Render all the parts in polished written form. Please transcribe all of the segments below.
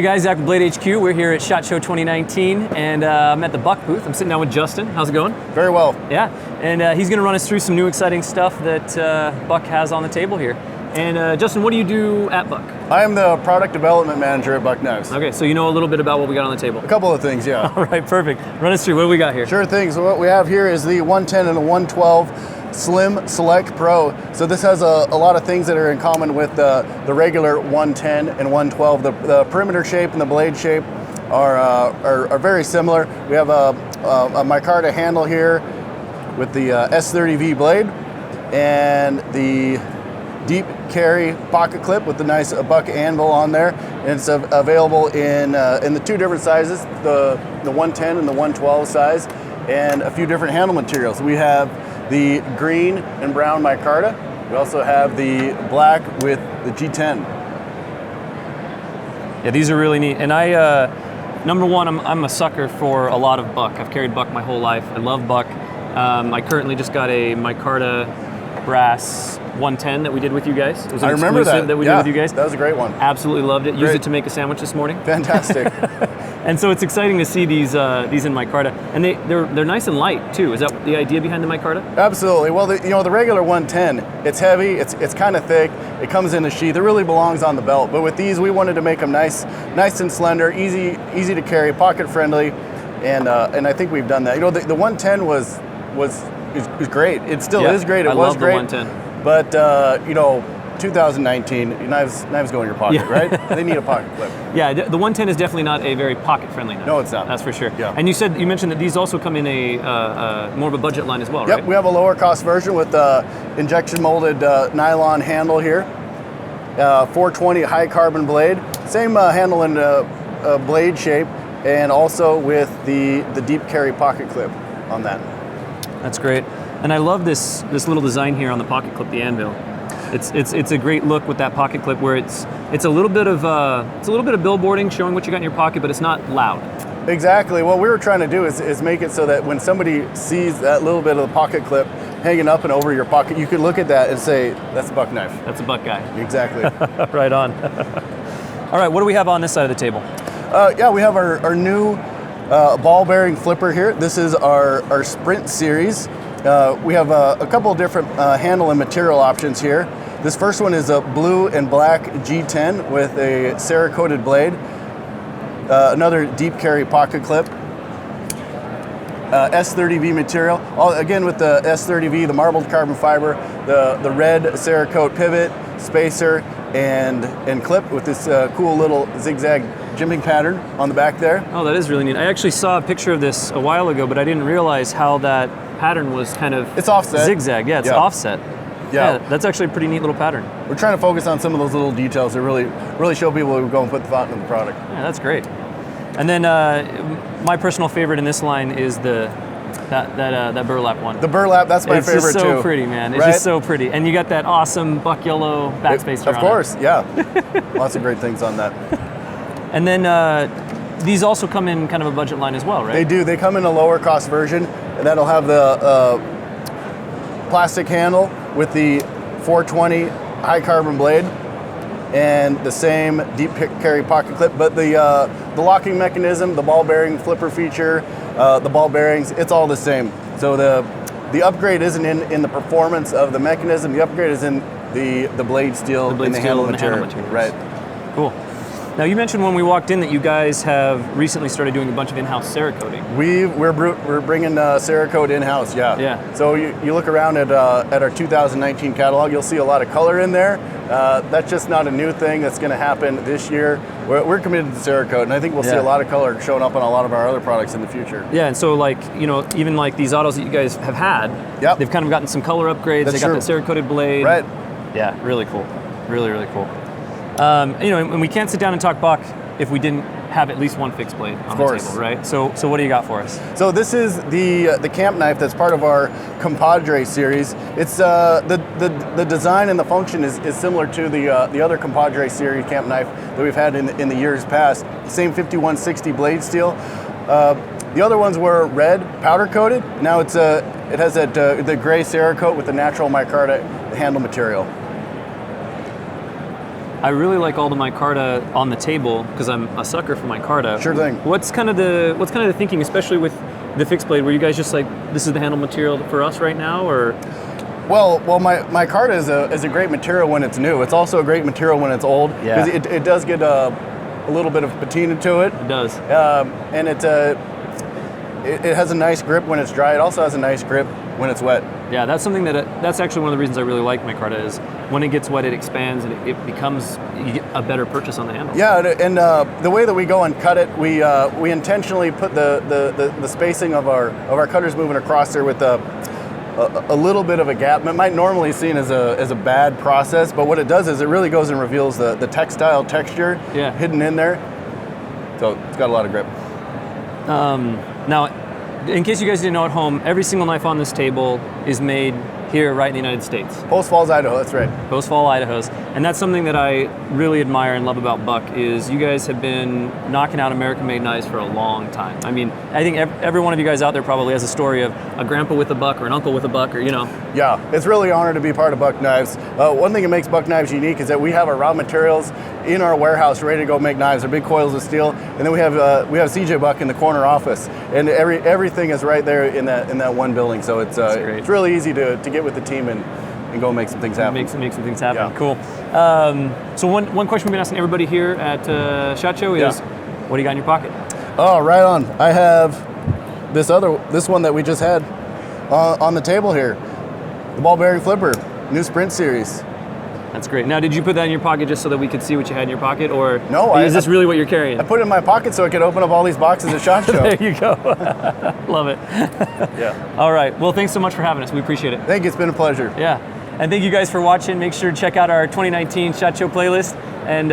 Hey guys, Zach with Blade HQ. We're here at SHOT Show 2019, and I'm at the Buck booth. I'm sitting down with Justin. How's it going? Very well. Yeah, and he's going to run us through some new exciting stuff that Buck has on the table here. And Justin, what do you do at Buck? I am the product development manager at Buck Knives. Okay, so you know a little bit about what we got on the table. A couple of things, yeah. All right, perfect. Run us through. What do we got here? Sure thing. So what we have here is the 110 and the 112 Slim Select Pro. So this has a lot of things that are in common with the regular 110 and 112. The perimeter shape and the blade shape are very similar. We have a micarta handle here with the S30V blade and the deep carry pocket clip with the nice Buck anvil on there, and it's available in the two different sizes, the 110 and the 112 size, and a few different handle materials. We have the green and brown micarta. We also have the black with the G10. Yeah, these are really neat. And I, number one, I'm a sucker for a lot of Buck. I've carried Buck my whole life. I love Buck. I currently just got a micarta brass 110 that we did with you guys. It was an I remember that we did with you guys. That was a great one. Absolutely loved it. Used it to make a sandwich this morning. Fantastic. And so it's exciting to see these in micarta, and they're nice and light too. Is that the idea behind the micarta? Absolutely. Well, the regular 110, it's heavy, it's kind of thick, it comes in a sheath. It really belongs on the belt. But with these, we wanted to make them nice and slender, easy to carry, pocket friendly, and I think we've done that. The 110 was great. It still is great. It was great. I love the 110. But 2019, knives go in your pocket, right? They need a pocket clip. Yeah, the 110 is definitely not a very pocket-friendly knife. No, it's not. That's for sure. Yeah. And you mentioned that these also come in a more of a budget line as well, right? Yep, we have a lower cost version with injection molded nylon handle here. 420 high carbon blade, same handle and blade shape, and also with the deep carry pocket clip on that. That's great. And I love this little design here on the pocket clip, the anvil. It's a great look with that pocket clip where it's a little bit of billboarding, showing what you got in your pocket, but it's not loud. Exactly. What we were trying to do is make it so that when somebody sees that little bit of the pocket clip hanging up and over your pocket, you could look at that and say, that's a Buck knife. That's a Buck guy. Exactly. Right on. All right, what do we have on this side of the table? Yeah, we have our new ball bearing flipper here. This is our Sprint series. We have a couple of different handle and material options here. This first one is a blue and black G10 with a Cerakote blade. Another deep carry pocket clip. S30V material. Again with the S30V, the marbled carbon fiber, the red Cerakote pivot, spacer, and clip with this cool little zigzag jimping pattern on the back there. Oh, that is really neat. I actually saw a picture of this a while ago, but I didn't realize how that pattern was kind of... It's offset. Zigzag, yeah, it's offset. Yeah, that's actually a pretty neat little pattern. We're trying to focus on some of those little details that really show people who go and put the thought into the product. Yeah, that's great. And then my personal favorite in this line is that burlap one. The burlap, that's my favorite too. It's just so pretty, man. It's just so pretty. And you got that awesome Buck yellow backspacer on it. Of course, yeah. Lots of great things on that. And then these also come in kind of a budget line as well, right? They do. They come in a lower cost version, and that'll have the plastic handle with the 420 high carbon blade and the same deep carry pocket clip, but the locking mechanism, the ball bearing flipper feature, the ball bearings, it's all the same. So the upgrade isn't in the performance of the mechanism. The upgrade is in the blade steel and the handle material. Right. Cool. Now you mentioned when we walked in that you guys have recently started doing a bunch of in-house Cerakoting. We're bringing Cerakote in-house, yeah. Yeah. So you look around at our 2019 catalog, you'll see a lot of color in there. That's just not a new thing that's going to happen this year. We're committed to Cerakote, and I think we'll see a lot of color showing up on a lot of our other products in the future. Yeah, and so even like these autos that you guys have had, they've kind of gotten some color upgrades. They got the Cerakoted blade. Right. Yeah, really cool. Really, really cool. And we can't sit down and talk Buck if we didn't have at least one fixed blade on the table, right? So what do you got for us? So this is the camp knife that's part of our Compadre series. It's the design and the function is similar to the other Compadre series camp knife that we've had in the years past. Same 5160 blade steel. The other ones were red, powder coated. Now it has the gray Cerakote with the natural micarta handle material. I really like all the micarta on the table because I'm a sucker for micarta. Sure thing. What's kind of the thinking, especially with the fixed blade? Were you guys just like, this is the handle material for us right now, or? Well, micarta is a great material when it's new. It's also a great material when it's old because it does get a little bit of patina to it. It does. And it has a nice grip when it's dry. It also has a nice grip when it's wet. Yeah, that's something that's actually one of the reasons I really like micarta is when it gets wet, it expands and it becomes, you get a better purchase on the handle. Yeah, and the way that we go and cut it, we intentionally put the spacing of our cutters moving across there with a little bit of a gap. It might normally be seen as a bad process, but what it does is it really goes and reveals the textile texture hidden in there. So it's got a lot of grip. Now, in case you guys didn't know at home, every single knife on this table is made here right in the United States. Post Falls, Idaho, that's right. Post Falls, Idaho's. And that's something that I really admire and love about Buck is you guys have been knocking out American-made knives for a long time. I mean, I think every one of you guys out there probably has a story of a grandpa with a Buck or an uncle with a Buck or, you know. Yeah, it's really an honor to be part of Buck Knives. One thing that makes Buck Knives unique is that we have our raw materials in our warehouse ready to go make knives. They're big coils of steel, and then we have CJ Buck in the corner office, and everything is right there in that one building. So it's really easy to get with the team and go make some things happen. Make some things happen. Yeah. Cool. So one question we've been asking everybody here at SHOT Show is, what do you got in your pocket? Oh, right on. I have this one that we just had on the table here, the ball bearing flipper, new Sprint series. That's great. Now, did you put that in your pocket just so that we could see what you had in your pocket, or no? Is this really what you're carrying? I put it in my pocket so I could open up all these boxes at SHOT Show. There you go. Love it. Yeah. All right. Well, thanks so much for having us. We appreciate it. Thank you. It's been a pleasure. Yeah. And thank you guys for watching. Make sure to check out our 2019 SHOT Show playlist. And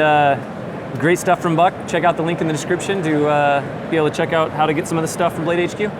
great stuff from Buck. Check out the link in the description to be able to check out how to get some of the stuff from Blade HQ.